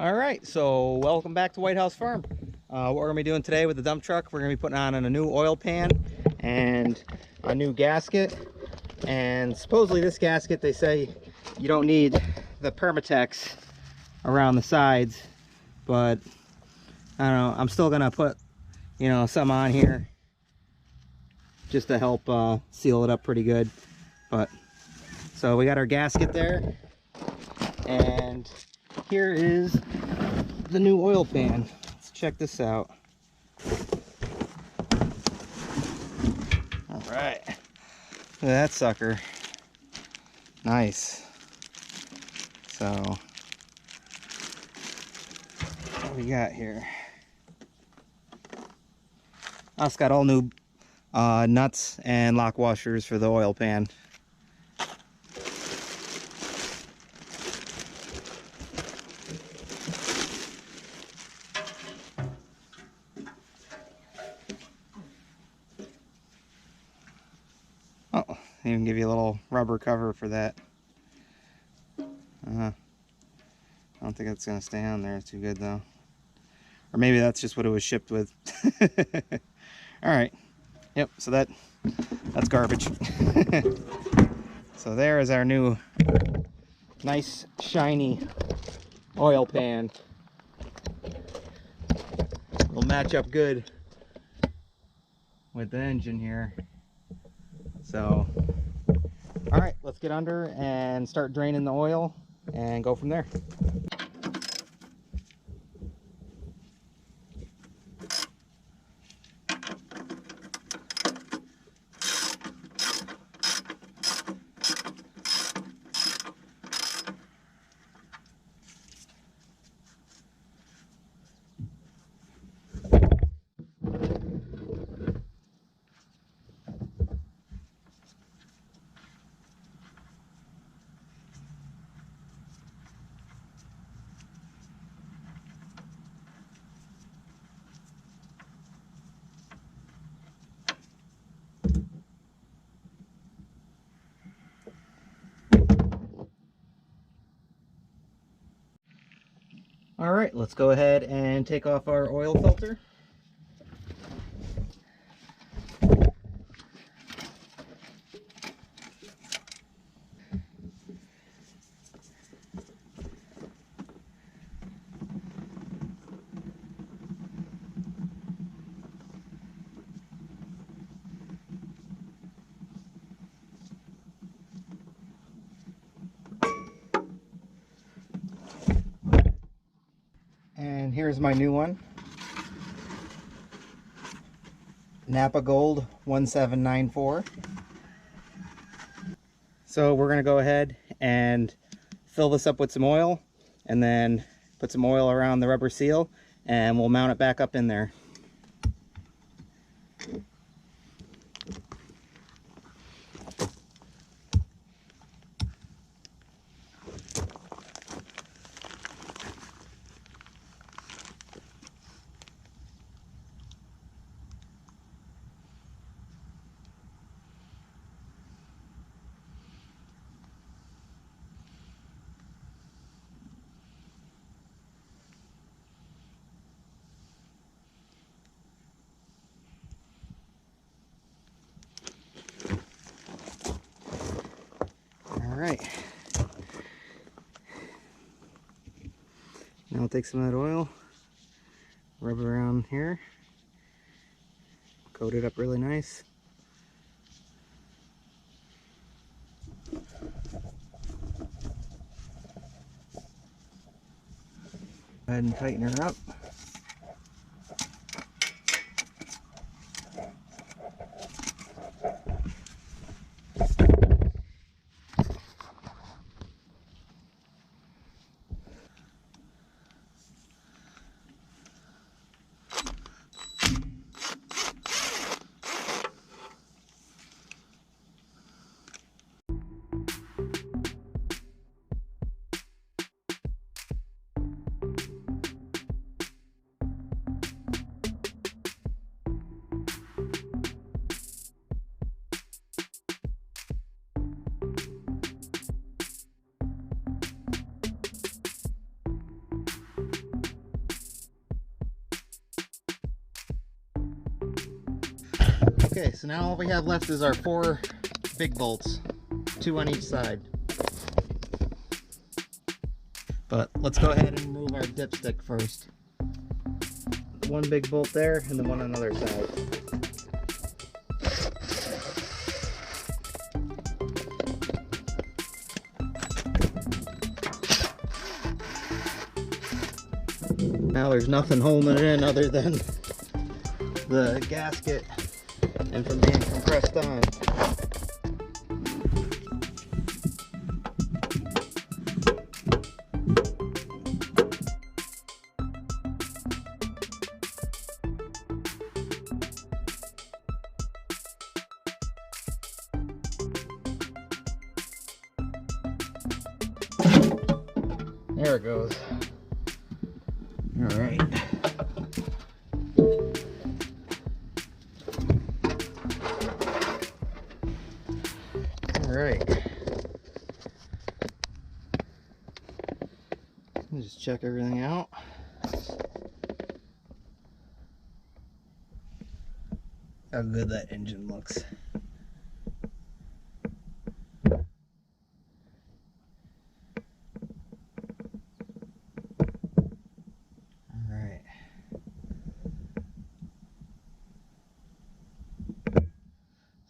All right, so welcome back to White House Farm. What we're gonna be doing today with the dump truck, we're gonna be putting on a new oil pan and a new gasket. And supposedly this gasket, they say you don't need the Permatex around the sides, but I don't know, I'm still gonna put, some on here just to help seal it up pretty good. But so we got our gasket there, and here is the new oil pan. Let's check this out. All right, look at that sucker. Nice. So what we got here? Oh, it's got all new nuts and lock washers for the oil pan. Oh, they even give you a little rubber cover for that. I don't think it's gonna stay on there. It's too good though. Or maybe that's just what it was shipped with. All right. Yep. So that's garbage. So there is our new nice shiny oil pan. It'll match up good with the engine here. So, all right, let's get under and start draining the oil and go from there. All right, let's go ahead and take off our oil filter. And here's my new one, Napa Gold 1794. So we're gonna go ahead and fill this up with some oil and then put some oil around the rubber seal and we'll mount it back up in there. Alright, now we'll take some of that oil, rub it around here, coat it up really nice. Go ahead and tighten her up. Okay, so now all we have left is our 4 big bolts, 2 on each side. But let's go ahead and remove our dipstick first. 1 big bolt there, and then 1 on the other side. Now there's nothing holding it in other than the gasket and from being compressed on. There it goes. All right. All right. Let me just check everything out. How good that engine looks.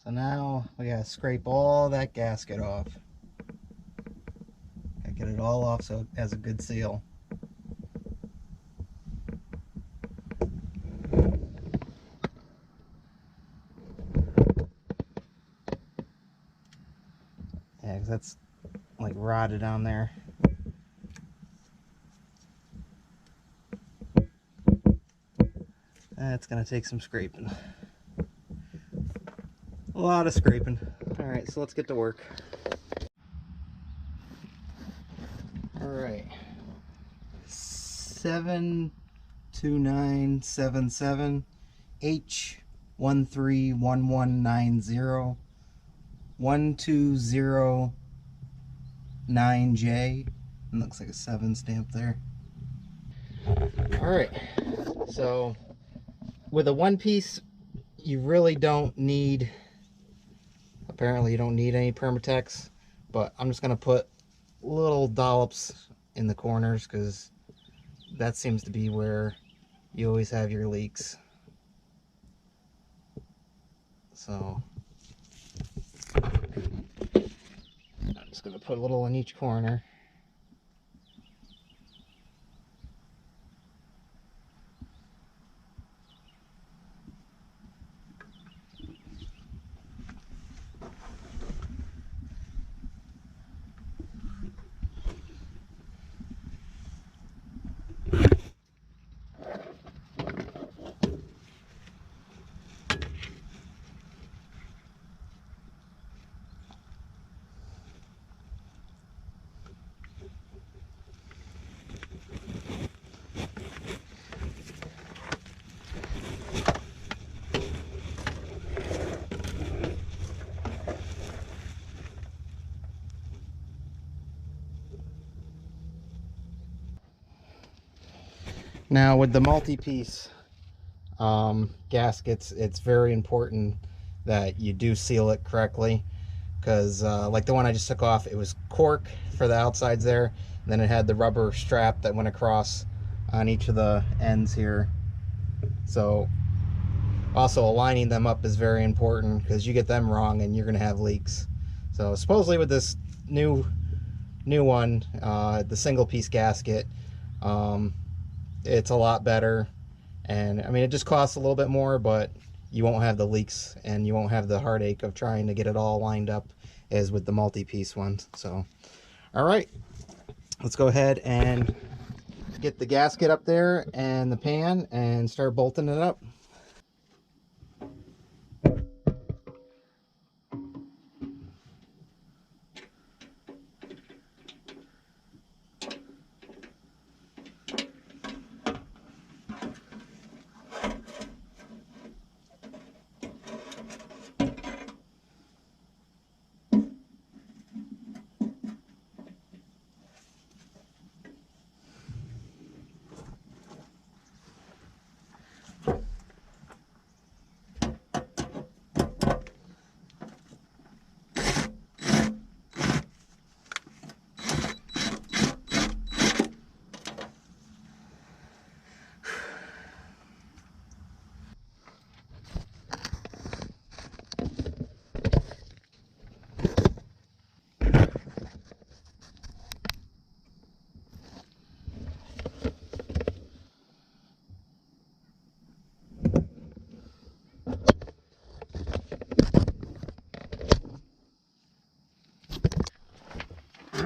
So now we gotta scrape all that gasket off. Gotta get it all off so it has a good seal. Yeah, 'cause that's like rotted on there. That's gonna take some scraping. A lot of scraping. Alright, so let's get to work. Alright. 72977 H131190 1209J. It looks like a 7 stamp there. Alright, so with a one piece, you really don't need, apparently you don't need any Permatex, but I'm just going to put little dollops in the corners because that seems to be where you always have your leaks. So I'm just going to put a little in each corner. Now with the multi-piece gaskets, it's very important that you do seal it correctly, because like the one I just took off, it was cork for the outsides there, and then it had the rubber strap that went across on each of the ends here. So also aligning them up is very important, because you get them wrong and you're going to have leaks. So supposedly with this new one, the single piece gasket, it's a lot better, and I mean it just costs a little bit more, but you won't have the leaks and you won't have the heartache of trying to get it all lined up as with the multi-piece ones. So all right, let's go ahead and get the gasket up there and the pan and start bolting it up.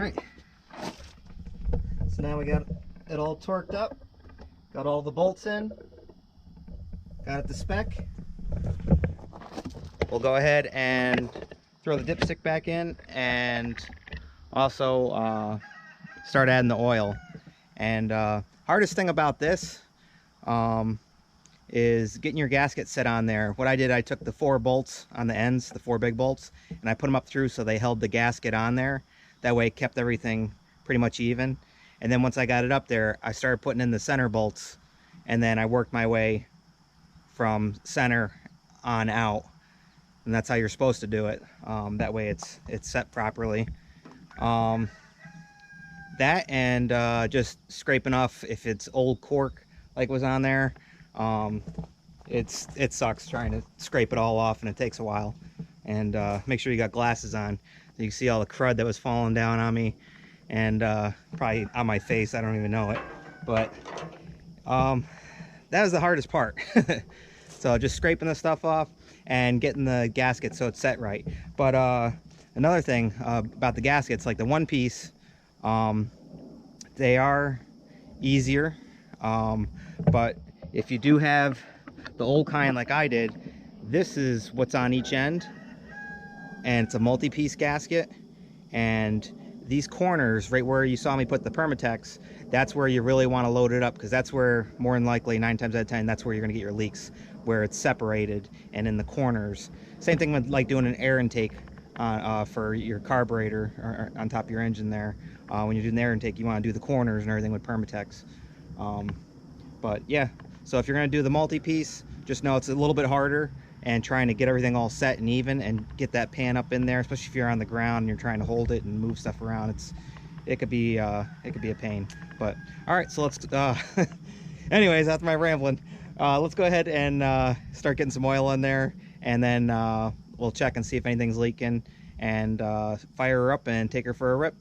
right. So now we got it all torqued up. Got all the bolts in. Got it to spec. We'll go ahead and throw the dipstick back in and also start adding the oil. And hardest thing about this is getting your gasket set on there. What I did, I took the 4 bolts on the ends, the 4 big bolts, and I put them up through so they held the gasket on there. That way it kept everything pretty much even. And then once I got it up there, I started putting in the center bolts, and then I worked my way from center on out. And that's how you're supposed to do it. That way it's set properly. That and just scraping off if it's old cork like was on there. It sucks trying to scrape it all off, and it takes a while. And make sure you got glasses on so you can see all the crud that was falling down on me, and probably on my face. I don't even know it, but that was the hardest part. So just scraping the stuff off and getting the gasket so it's set right. But another thing about the gaskets, like the one piece, they are easier, but if you do have the old kind like I did, this is what's on each end, and it's a multi-piece gasket. And these corners, right where you saw me put the Permatex, that's where you really want to load it up, because that's where, more than likely, 9 times out of 10, that's where you're going to get your leaks, where it's separated and in the corners. Same thing with like doing an air intake for your carburetor or on top of your engine there. When you're doing the air intake, you want to do the corners and everything with Permatex. But yeah, so if you're going to do the multi-piece, just know it's a little bit harder, and trying to get everything all set and even and get that pan up in there, especially if you're on the ground and you're trying to hold it and move stuff around, it could be a pain. But all right, so let's anyways, after my rambling, let's go ahead and start getting some oil in there, and then we'll check and see if anything's leaking, and fire her up and take her for a rip.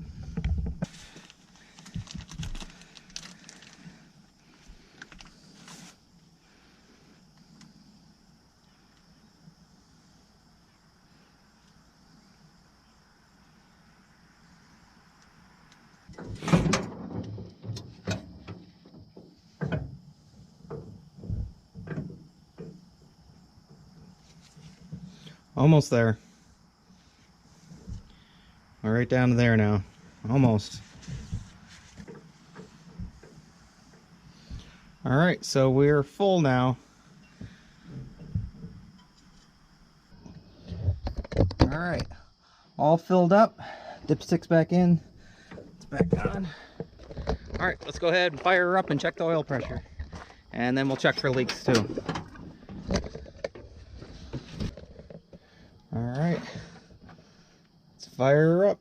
Almost there. We're right down to there now. Almost. All right, so we're full now. All right, all filled up. Dipstick's back in. It's back on. All right, let's go ahead and fire her up and check the oil pressure. And then we'll check for leaks too. All right, let's fire her up.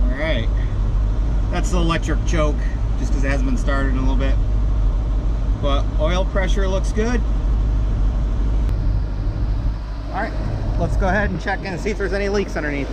All right, that's the electric choke, just because it hasn't been started in a little bit. But oil pressure looks good. All right, let's go ahead and check in and see if there's any leaks underneath.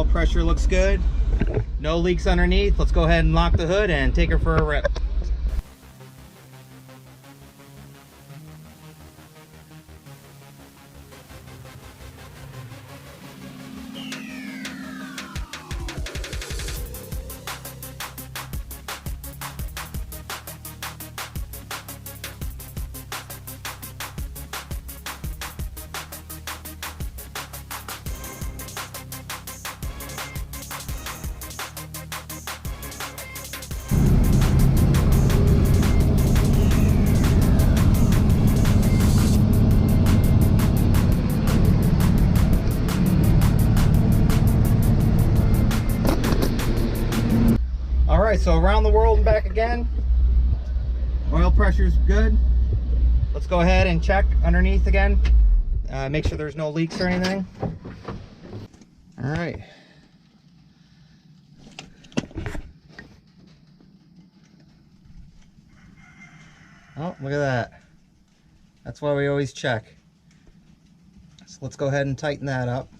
Oil pressure looks good. No leaks underneath. Let's go ahead and lock the hood and take her for a rip. Alright, so around the world and back again. Oil pressure's good. Let's go ahead and check underneath again. Make sure there's no leaks or anything. Alright. Oh, look at that. That's why we always check. So let's go ahead and tighten that up.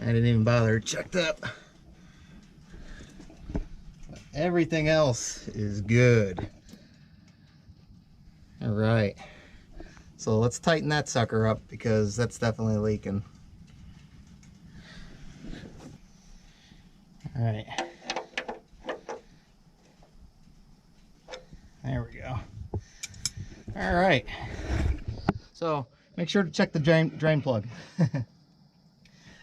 I didn't even bother to check that. Everything else is good. All right, so let's tighten that sucker up because that's definitely leaking. All right, there we go. All right, so make sure to check the drain plug.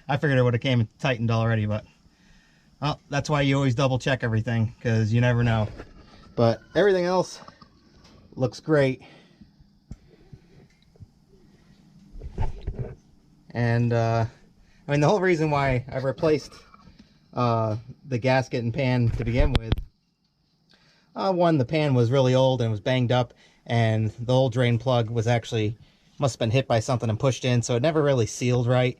I figured it would have came and tightened already, but well, that's why you always double check everything, because you never know. But everything else looks great. And I mean, the whole reason why I replaced the gasket and pan to begin with, one, the pan was really old and was banged up, and the old drain plug was actually, must have been hit by something and pushed in, so it never really sealed right.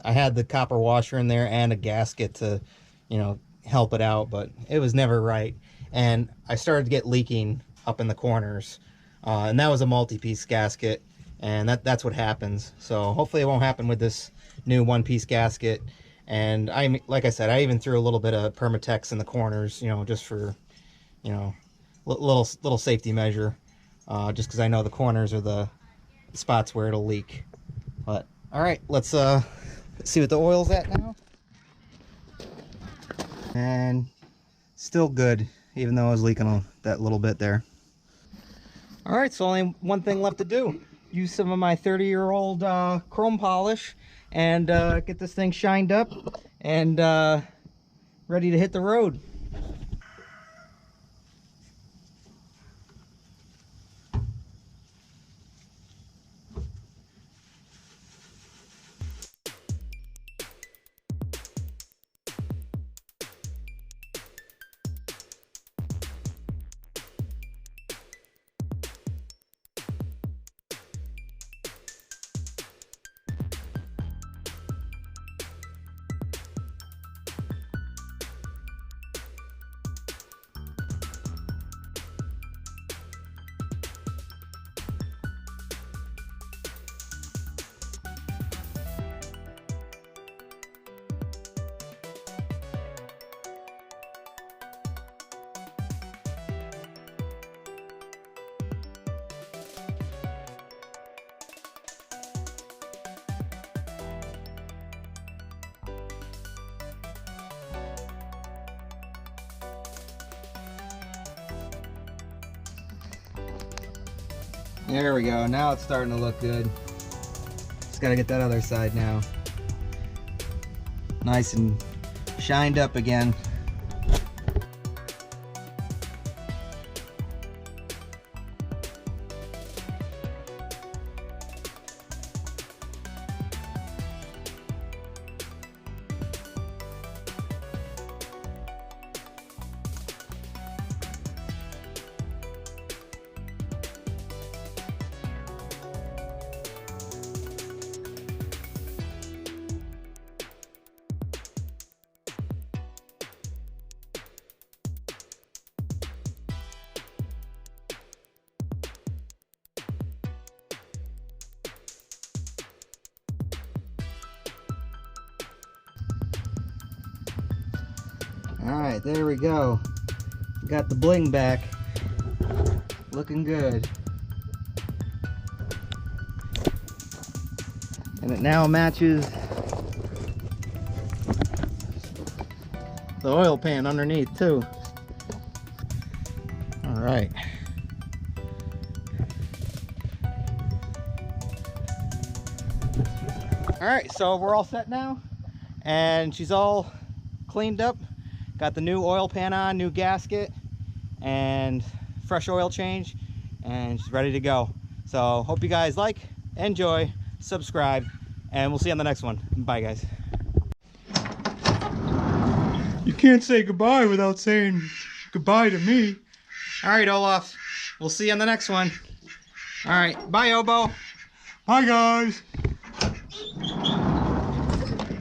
I had the copper washer in there and a gasket to, you know, help it out, but it was never right. And I started to get leaking up in the corners, and that was a multi-piece gasket, and that's what happens. So hopefully it won't happen with this new one-piece gasket. And like I said, I even threw a little bit of Permatex in the corners, you know, just for, you know, little safety measure, just because I know the corners are the spots where it'll leak. But all right, let's see what the oil's at now. And still good, even though I was leaking that little bit there. All right, so only one thing left to do. Use some of my 30-year-old chrome polish and get this thing shined up and ready to hit the road. There we go. Now it's starting to look good. Just gotta get that other side now. Nice and shined up again. All right, there we go. Got the bling back. Looking good. And it now matches the oil pan underneath too. All right. All right, so we're all set now, and she's all cleaned up. Got the new oil pan on, new gasket, and fresh oil change, and she's ready to go. So hope you guys like, enjoy, subscribe, and we'll see you on the next one. Bye, guys. You can't say goodbye without saying goodbye to me. All right, Olaf. We'll see you on the next one. All right. Bye, Obo. Bye, guys.